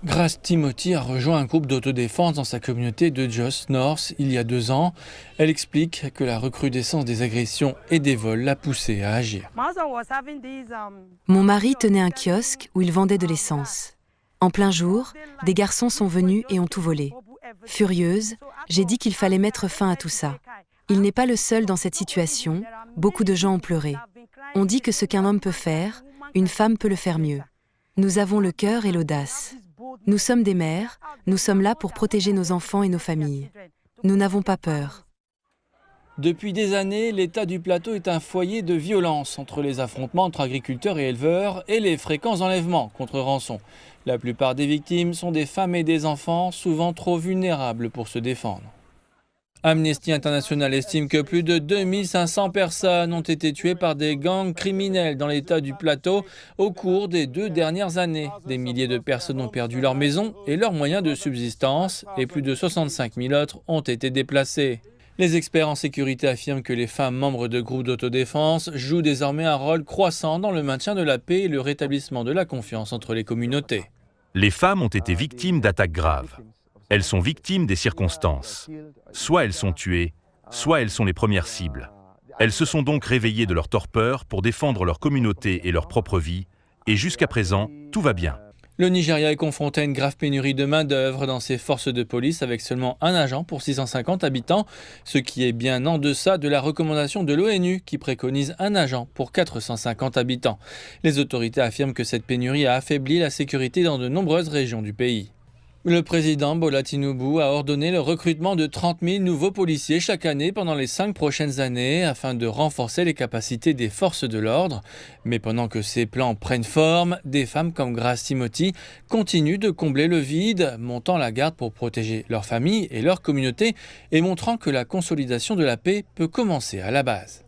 Grace Timothy a rejoint un groupe d'autodéfense dans sa communauté de Jos North il y a 2 ans. Elle explique que la recrudescence des agressions et des vols l'a poussée à agir. Mon mari tenait un kiosque où il vendait de l'essence. En plein jour, des garçons sont venus et ont tout volé. Furieuse, j'ai dit qu'il fallait mettre fin à tout ça. Il n'est pas le seul dans cette situation, beaucoup de gens ont pleuré. On dit que ce qu'un homme peut faire, une femme peut le faire mieux. Nous avons le cœur et l'audace. Nous sommes des mères, nous sommes là pour protéger nos enfants et nos familles. Nous n'avons pas peur. Depuis des années, l'État du plateau est un foyer de violence entre les affrontements entre agriculteurs et éleveurs et les fréquents enlèvements contre rançon. La plupart des victimes sont des femmes et des enfants, souvent trop vulnérables pour se défendre. Amnesty International estime que plus de 2500 personnes ont été tuées par des gangs criminels dans l'État du Plateau au cours des 2 dernières années. Des milliers de personnes ont perdu leur maison et leurs moyens de subsistance et plus de 65 000 autres ont été déplacés. Les experts en sécurité affirment que les femmes membres de groupes d'autodéfense jouent désormais un rôle croissant dans le maintien de la paix et le rétablissement de la confiance entre les communautés. Les femmes ont été victimes d'attaques graves. Elles sont victimes des circonstances. Soit elles sont tuées, soit elles sont les premières cibles. Elles se sont donc réveillées de leur torpeur pour défendre leur communauté et leur propre vie, et jusqu'à présent, tout va bien. Le Nigeria est confronté à une grave pénurie de main-d'œuvre dans ses forces de police avec seulement un agent pour 650 habitants, ce qui est bien en deçà de la recommandation de l'ONU qui préconise un agent pour 450 habitants. Les autorités affirment que cette pénurie a affaibli la sécurité dans de nombreuses régions du pays. Le président Bola Tinubu a ordonné le recrutement de 30 000 nouveaux policiers chaque année pendant les 5 prochaines années afin de renforcer les capacités des forces de l'ordre. Mais pendant que ces plans prennent forme, des femmes comme Grace Timothy continuent de combler le vide, montant la garde pour protéger leurs familles et leur communauté et montrant que la consolidation de la paix peut commencer à la base.